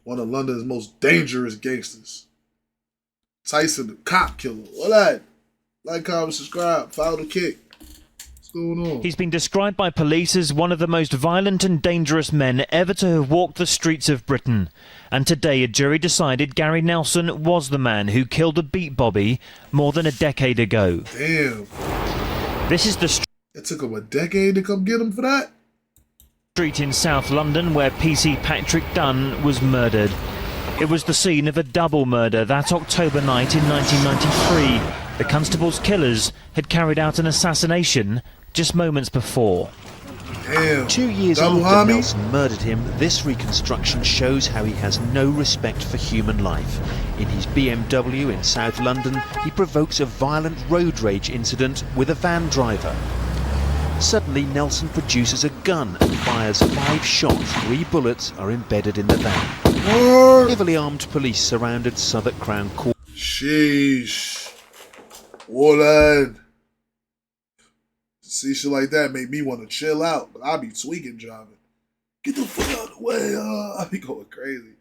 one of London's most dangerous gangsters. Tyson, the cop killer. All that. Like, comment, subscribe, follow the kick. What's going on? He's been described by police as one of the most violent and dangerous men ever to have walked the streets of Britain. And today a jury decided Gary Nelson was the man who killed a beat Bobby more than a decade ago. Damn. This is the It took him a decade to come get him for that? street in South London where PC Patrick Dunn was murdered. It was the scene of a double murder that October night in 1993. The constable's killers had carried out an assassination just moments before. Damn. 2 years Double after homie? Nelson murdered him, this reconstruction shows how he has no respect for human life. In his BMW in South London, he provokes a violent road rage incident with a van driver. Suddenly, Nelson produces a gun and fires 5 shots. 3 bullets are embedded in the van. What? Heavily armed police surrounded Southwark Crown Court. Sheesh. Warlord. See shit like that make me want to chill out, but I be tweaking driving. Get the fuck out of the way, I be going crazy.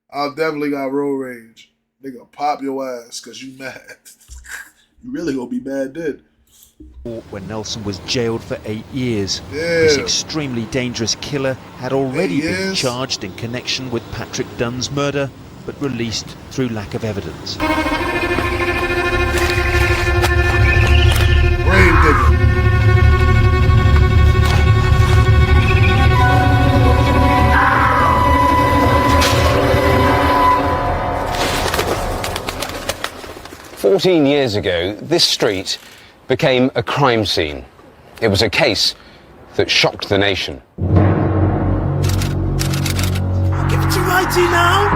I definitely got road rage. Nigga, pop your ass because you mad. You really gonna be mad then. When Nelson was jailed for 8 years. Damn. This extremely dangerous killer had already 8 been years? charged in connection with Patrick Dunn's murder, but released through lack of evidence. Grave digger. "14 years ago, this street became a crime scene. It was a case that shocked the nation. I'll give it to righty now.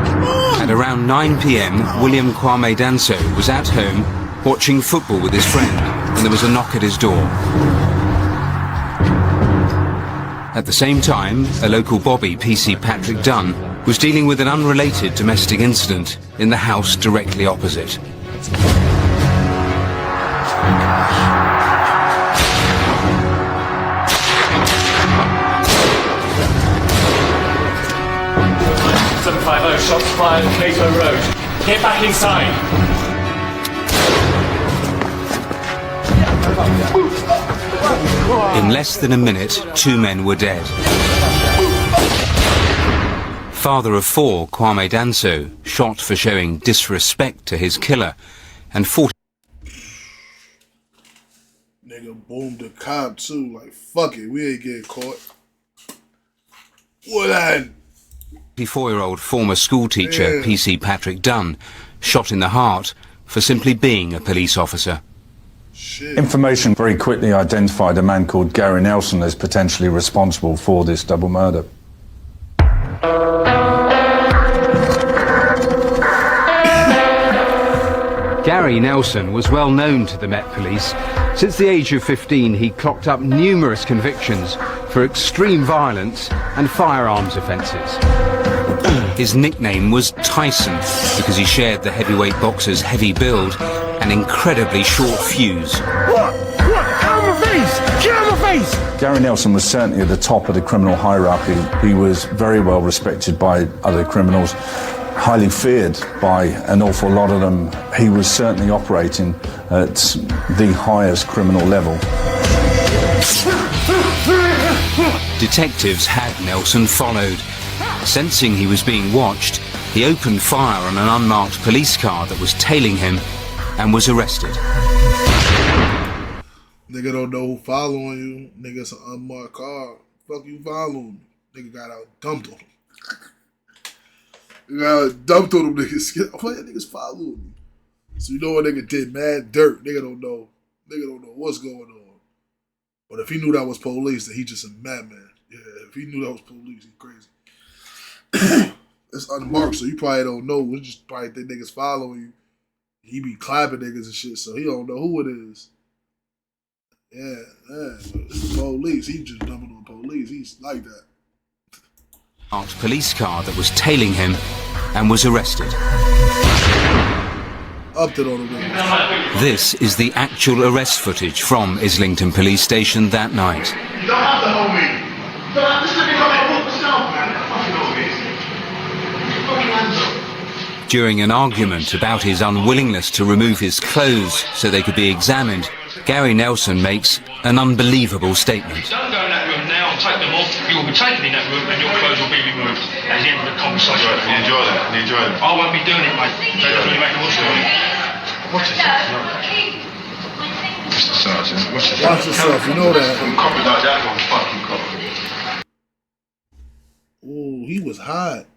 Come on. At around 9 p.m, William Kwame Danso was at home watching football with his friend when there was a knock at his door. At the same time, a local bobby, PC Patrick Dunn, was dealing with an unrelated domestic incident in the house directly opposite. Shots fired at Cato Road. Get back inside. In less than a minute, 2 men were dead. Father of 4, Kwame Danso, shot for showing disrespect to his killer, and 40. Nigga boomed the cop too. Like, fuck it, we ain't getting caught. What then? 54-year-old former schoolteacher, PC Patrick Dunn, shot in the heart for simply being a police officer. Shit. Information very quickly identified a man called Gary Nelson as potentially responsible for this double murder. Gary Nelson was well known to the Met Police. Since the age of 15, he clocked up numerous convictions for extreme violence and firearms offences. His nickname was Tyson because he shared the heavyweight boxer's heavy build and incredibly short fuse. Gary Nelson was certainly at the top of the criminal hierarchy. He was very well respected by other criminals, highly feared by an awful lot of them. He was certainly operating at the highest criminal level. Detectives had Nelson followed. Sensing he was being watched, he opened fire on an unmarked police car that was tailing him and was arrested. Nigga don't know who following you. Nigga, it's an unmarked car. Fuck you following me. Nigga got out dumped on him. Nigga got out dumped on him, niggas. Why that niggas following me? So you know what nigga did? Mad dirt. Nigga don't know. Nigga don't know what's going on. But if he knew that was police, then he just a madman. Yeah, if he knew that was police, he crazy. It's unmarked, so you probably don't know. We just probably think niggas following you. He be clapping niggas and shit, so he don't know who it is. Yeah, it's the police. He just dumping on police. He's like that. Marked police car that was tailing him and was arrested. Upped it on the window. This is the actual arrest footage from Islington Police Station that night. You don't have to hold me. Just let me go and walk myself, man. Fucking hold me. During an argument about his unwillingness to remove his clothes so they could be examined, Gary Nelson makes an unbelievable statement. Don't go in that room now and take them off. You will be taken in that room and your clothes will be removed. At the end of the conversation. You enjoy that? You enjoy it? I won't be doing it, mate. Don't really make a watch of it. Watch it. Mr. Sergeant, watch it. Watch yourself, you know that. Copy like that one, fucking copy. Oh, he was hot.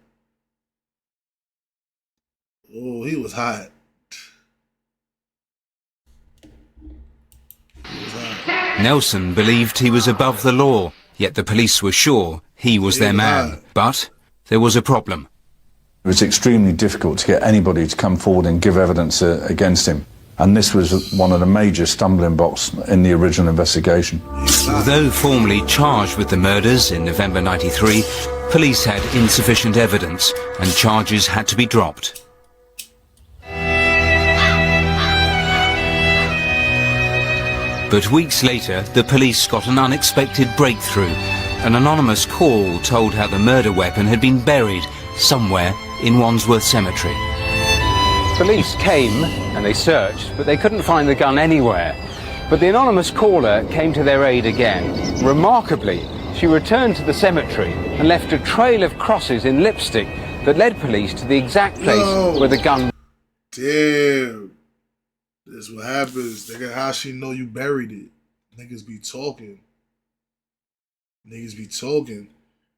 Oh, he was hot. Nelson believed he was above the law, yet the police were sure he was their man. But there was a problem. It was extremely difficult to get anybody to come forward and give evidence against him. And this was one of the major stumbling blocks in the original investigation. Although formally charged with the murders in November '93, police had insufficient evidence and charges had to be dropped. But weeks later, the police got an unexpected breakthrough. An anonymous call told how the murder weapon had been buried somewhere in Wandsworth Cemetery. Police came and they searched, but they couldn't find the gun anywhere. But the anonymous caller came to their aid again. Remarkably, she returned to the cemetery and left a trail of crosses in lipstick that led police to the exact place where the gun... Damn. That's what happens. Nigga, how she know you buried it? Niggas be talking. Niggas be talking.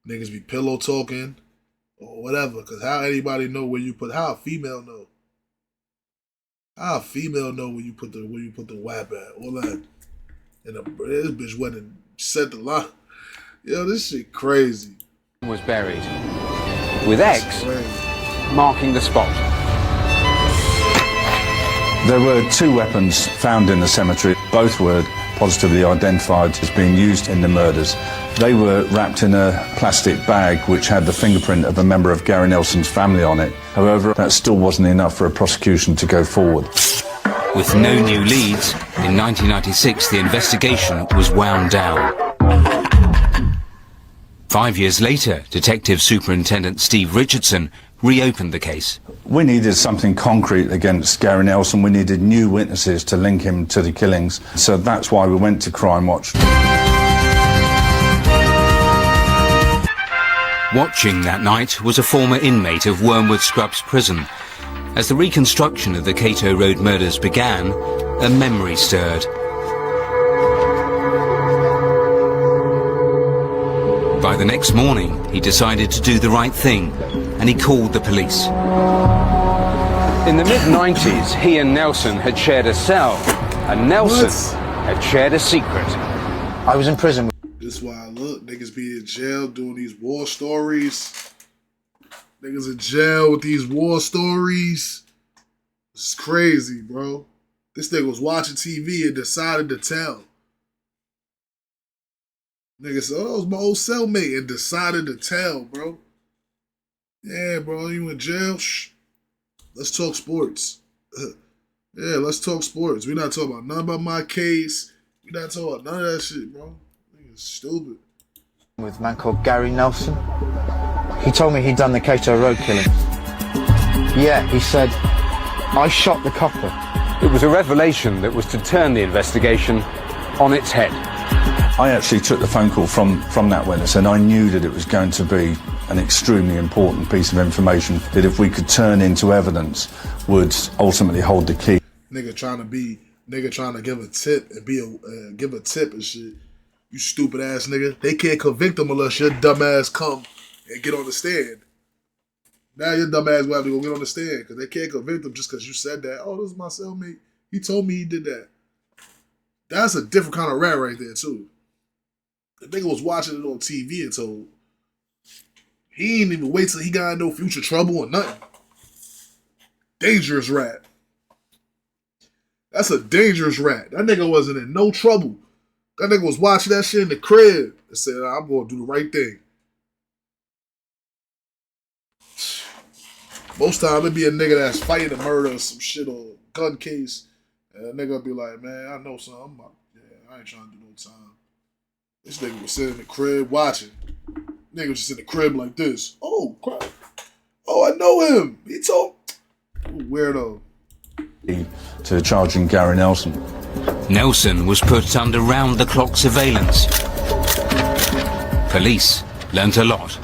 Niggas be pillow talking. Or whatever. Because how anybody know where you put... How a female know? How a female know where you put the whap at? All that. And this bitch went and set the line. Yo, this shit crazy. ...was buried. With X marking the spot. There were two weapons found in the cemetery. Both were positively identified as being used in the murders. They were wrapped in a plastic bag which had the fingerprint of a member of Gary Nelson's family on it. However, that still wasn't enough for a prosecution to go forward. With no new leads, in 1996 the investigation was wound down. 5 years later, Detective Superintendent Steve Richardson reopened the case. We needed something concrete against Gary Nelson. We needed new witnesses to link him to the killings. So that's why we went to Crime Watch. Watching that night was a former inmate of Wormwood Scrubs prison. As the reconstruction of the Cato Road murders began, a memory stirred. By the next morning, he decided to do the right thing, and he called the police. In the mid-90s, he and Nelson had shared a cell, and Nelson had shared a secret. I was in prison. This is why I look. Niggas be in jail doing these war stories. Niggas in jail with these war stories. This is crazy, bro. This nigga was watching TV and decided to tell. Nigga said, oh, that was my old cellmate, and decided to tell, bro. Yeah, bro, you in jail? Shh. Let's talk sports. Yeah, let's talk sports. We're not talking about nothing about my case. We're not talking about none of that shit, bro. Nigga's stupid. With a man called Gary Nelson. He told me he'd done the Cato Road killing. Yeah, he said, I shot the copper. It was a revelation that was to turn the investigation on its head. I actually took the phone call from that witness, and I knew that it was going to be an extremely important piece of information that if we could turn into evidence would ultimately hold the key. Nigga trying to give a tip and give a tip and shit. You stupid ass nigga. They can't convict him unless your dumb ass come and get on the stand. Now your dumb ass will have to go get on the stand because they can't convict him just because you said that. Oh, this is my cellmate. He told me he did that. That's a different kind of rat right there too. The nigga was watching it on TV and told. He didn't even wait till he got in no future trouble or nothing. Dangerous rat. That's a dangerous rat. That nigga wasn't in no trouble. That nigga was watching that shit in the crib and said, I'm going to do the right thing. Most time it be a nigga that's fighting a murder or some shit or gun case. And a nigga be like, man, I know something. I ain't trying to do no time. This nigga was sitting in the crib watching. Nigga was just in the crib like this. Oh, crap. Oh, I know him. weirdo. To charging Gary Nelson. Nelson was put under round-the-clock surveillance. Police learnt a lot.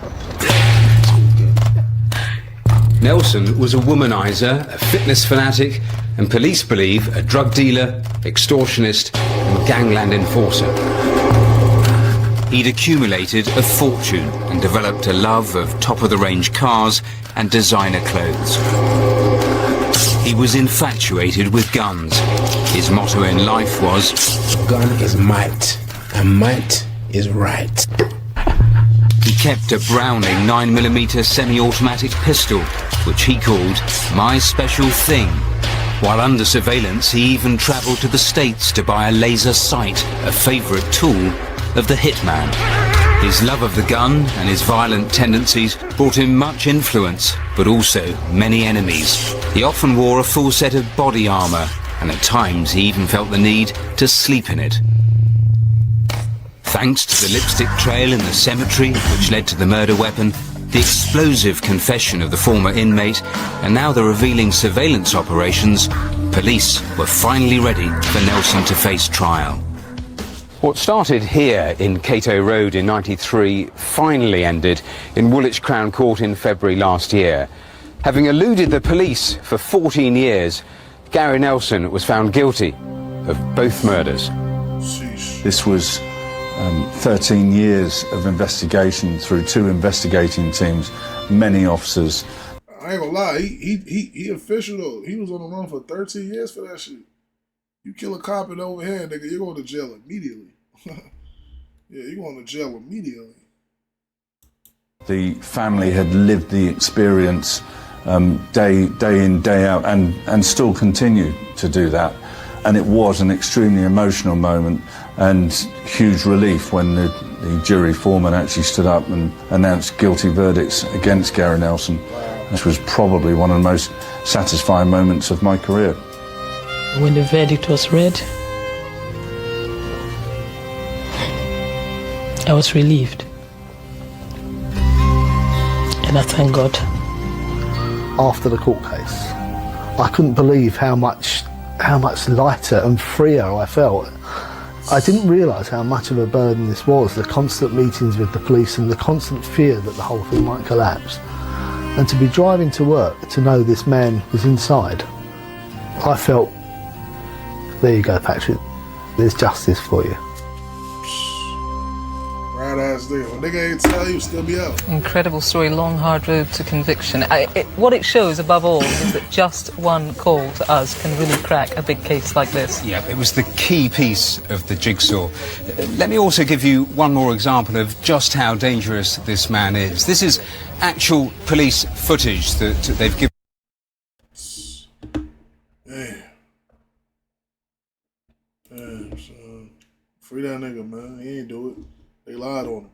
Nelson was a womanizer, a fitness fanatic, and police believe a drug dealer, extortionist, and gangland enforcer. He'd accumulated a fortune and developed a love of top-of-the-range cars and designer clothes. He was infatuated with guns. His motto in life was, "Gun is might, and might is right." He kept a Browning 9mm semi-automatic pistol, which he called "my special thing." While under surveillance, he even travelled to the States to buy a laser sight, a favourite tool of the hitman. His love of the gun and his violent tendencies brought him much influence, but also many enemies. He often wore a full set of body armour, and at times he even felt the need to sleep in it. Thanks to the lipstick trail in the cemetery, which led to the murder weapon, the explosive confession of the former inmate, and now the revealing surveillance operations, police were finally ready for Nelson to face trial. What started here in Cato Road in '93 finally ended in Woolwich Crown Court in February last year. Having eluded the police for 14 years, Gary Nelson was found guilty of both murders. This was 13 years of investigation through 2 investigating teams, many officers. I ain't gonna lie, he official though. He was on the run for 13 years for that shit. You kill a cop in overhand, nigga, you're going to jail immediately. Yeah, you're going to jail immediately. The family had lived the experience day in, day out, and still continue to do that. And it was an extremely emotional moment and huge relief when the jury foreman actually stood up and announced guilty verdicts against Gary Nelson. This was probably one of the most satisfying moments of my career. When the verdict was read, I was relieved. And I thank God. After the court case, I couldn't believe how much lighter and freer I felt. I didn't realise how much of a burden this was, the constant meetings with the police and the constant fear that the whole thing might collapse. And to be driving to work to know this man was inside, I felt, there you go, Patrick, there's justice for you. Right ass there. When nigga ain't tell you, still be out. Incredible story, long, hard road to conviction. What it shows, above all, is that just one call to us can really crack a big case like this. Yeah, it was the key piece of the jigsaw. Let me also give you one more example of just how dangerous this man is. This is actual police footage that they've given. Damn, son. Free that nigga, man. He ain't do it. They lied on him.